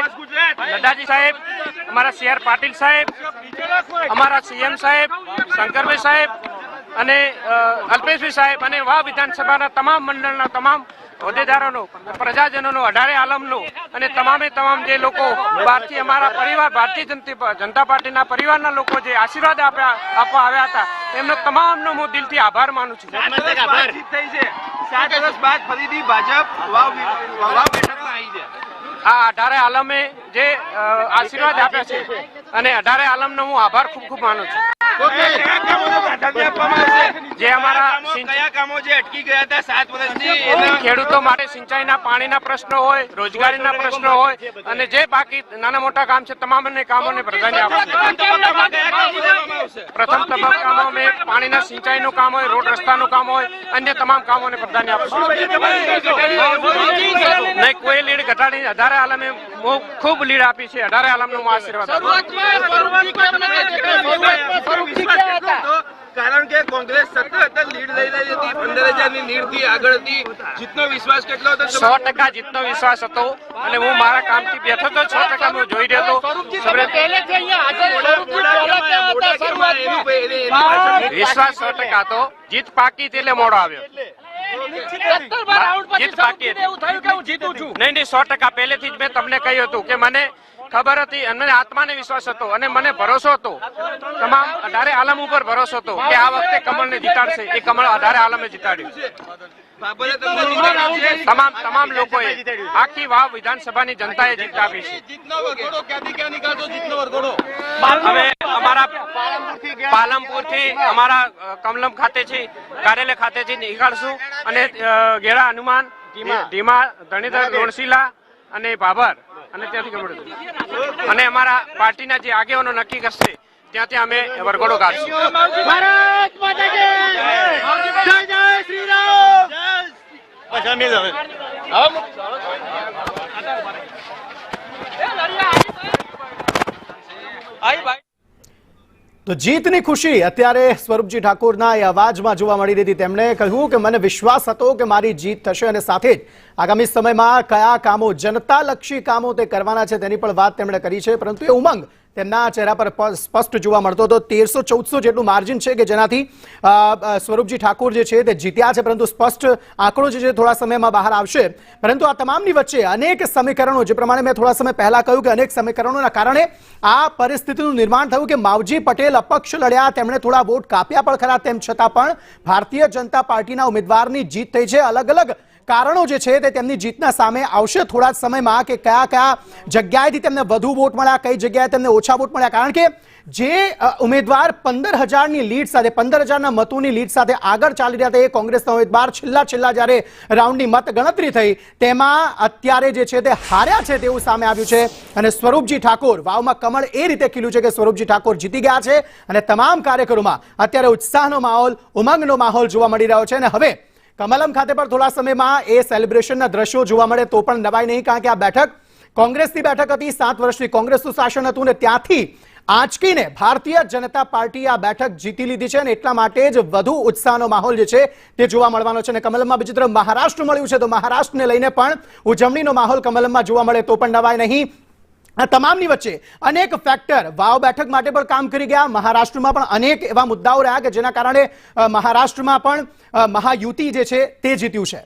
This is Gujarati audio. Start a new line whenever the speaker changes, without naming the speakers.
नड्डाजी साहेब, हमारा CR पाटिल साहेब, हमारा CM साहेब, शंकरभाई साहेब અને અલ્પેશભાઈ સાહેબ અને વા વિધાનસભાના તમામ મંડળના તમામ હોદ્દેદારોનો, પ્રજાજનોનો, 18 આલમનો અને તમામે તમામ જે લોકો બહારથી અમારા પરિવાર ભારતીય જનતા પાર્ટીના પરિવારના લોકો જે આશીર્વાદ આપવા આવ્યા હતા એમનો તમામનો હું દિલથી આભાર માનું છું।
7 વર્ષ બાદ ફરીથી ભાજપ વાવ બેઠકમાં આવી છે।
આ 18 આલમે જે આશીર્વાદ આપ્યા છે અને 18 આલમનો હું આભાર ખૂબ ખૂબ માનું છું। જે અમારા
કયા કામો જે અટકી ગયા હતા 7 વર્ષથી
ખેડૂતો માટે સિંચાઈના પાણીના પ્રશ્નો હોય, રોજગારીના પ્રશ્નો હોય અને જે બાકી નાના મોટા કામ છે તમામને કામોને પ્રાધાન્ય આપશે। પ્રથમ તબક્કામાં અમે પાણીના સિંચાઈનું કામ હોય, રોડ રસ્તાનું કામ હોય, અન્ય તમામ કામોને પ્રાધાન્ય આપશું। નહીં કોઈ લીડ ઘટાડી 18 આલમે ખૂબ લીડ આપી છે। 18 આલમનો હું આશીર્વાદ આપું।
કારણ કે કોંગ્રેસ સતત લીડ લઈ રહી હતી, 15,000ની લીડ થી આગળ હતી। જીતનો વિશ્વાસ કેટલો હતો?
100% જીતનો વિશ્વાસ હતો અને હું મારા કામથી બેઠો તો 100% હું જોઈ રહ્યો હતો। વિશ્વાસ 100% હતો। જીત પાકી હતી એટલે મોડો આવ્યો। જીત પાકી હતી નહીં 100% પહેલેથી જ મેં તમને કહ્યું હતું કે મને ખબર હતી અને આત્માને વિશ્વાસ હતો અને મને ભરોસો હતો, તમામ 18 આલમ ઉપર ભરોસો હતો કે આ વખતે કમળને જીતાડશે। એ કમળ 18 આલમે જીતાડ્યું। તમામ લોકોએ, આખી વાવ વિધાનસભાની જનતાએ જીત આપી છે। હવે અમારા પાલનપુરથી અમારા કમલમ ખાતેથી કાર્યાલય ખાતેથી નીકળશું અને ગેડા હનુમાન, ધીમા, ધણીધર, રોણશીલા અને ભાભર અને ત્યાંથી ગમડું અને અમારા પાર્ટીના જે આગેવાનો નક્કી કરશે ત્યાંથી અમે વરઘોડો કાઢશું।
ભારત માતા કી જય, જય શ્રી રામ।
તો જીતની ખુશી અત્યારે સ્વરૂપજી ઠાકોરના એ અવાજમાં જોવા મળી રહી હતી। તેમણે કહ્યું કે મને વિશ્વાસ હતો કે મારી જીત થશે અને સાથે જ આગામી સમયમાં કયા કામો, જનતાલક્ષી કામો તે કરવાના છે તેની પણ વાત તેમણે કરી છે। પરંતુ એ ઉમંગ તેમના ચહેરા પર સ્પષ્ટ જોવા મળતો હતો। 1300-1400 જેટલું માર્જિન છે કે જેનાથી સ્વરૂપજી ઠાકોર જે છે તે જીત્યા છે, પરંતુ સ્પષ્ટ આંકડો જે છે થોડા સમયમાં બહાર આવશે। પરંતુ આ તમામની વચ્ચે અનેક સમીકરણો, જે પ્રમાણે મેં થોડા સમય પહેલા કહ્યું કે અનેક સમીકરણોના કારણે આ પરિસ્થિતિનું નિર્માણ થયું કે માવજી પટેલ અપક્ષ લડ્યા, તેમણે થોડા વોટ કાપ્યા પણ ખરા, તેમ છતાં પણ ભારતીય જનતા પાર્ટીના ઉમેદવારની જીત થઈ છે। અલગ અલગ કારણો જે છે તે તેમની જીતના સામે આવશે થોડા જ સમયમાં કે કયા કયા જગ્યાએથી તેમને વધુ વોટ મળ્યા, કઈ જગ્યાએ તેમને ઓછા વોટ મળ્યા। કારણ કે જે ઉમેદવાર 15,000ની લીડ સાથે, 15,000ના મતોની લીડ સાથે આગળ ચાલી રહ્યા હતા એ કોંગ્રેસના ઉમેદવાર છેલ્લા જ્યારે રાઉન્ડની મત ગણતરી થઈ તેમાં અત્યારે જે છે તે હાર્યા છે તેવું સામે આવ્યું છે। અને સ્વરૂપજી ઠાકોર, વાવમાં કમળ એ રીતે ખીલ્યું છે કે સ્વરૂપજી ઠાકોર જીતી ગયા છે અને તમામ કાર્યકરોમાં અત્યારે ઉત્સાહનો માહોલ, ઉમંગનો માહોલ જોવા મળી રહ્યો છે। અને હવે કમલમ ખાતે પર થોડા સમયમાં એ સેલિબ્રેશનના દ્રશ્યો જોવા મળે તો પણ નવાઈ નહીં, કારણ કે આ બેઠક કોંગ્રેસની બેઠક હતી। 7 વર્ષથી કોંગ્રેસનું શાસન હતું અને ત્યાંથી આંચકીને ભારતીય જનતા પાર્ટી આ બેઠક જીતી લીધી છે અને એટલા માટે જ વધુ ઉત્સાહનો માહોલ જે છે તે જોવા મળવાનો છે। અને કમલમમાં બીજી તરફ મહારાષ્ટ્ર મળ્યું છે તો મહારાષ્ટ્રને લઈને પણ ઉજવણીનો માહોલ કમલમમાં જોવા મળે તો પણ નવાઈ નહીં। આ તમામની વચ્ચે અનેક ફેક્ટર વાવ બેઠક માટે પણ કામ કરી ગયા। મહારાષ્ટ્રમાં પણ અનેક એવા મુદ્દાઓ રહ્યા કે જેના કારણે મહારાષ્ટ્રમાં પણ મહાયુતિ જે છે તે જીત્યું છે।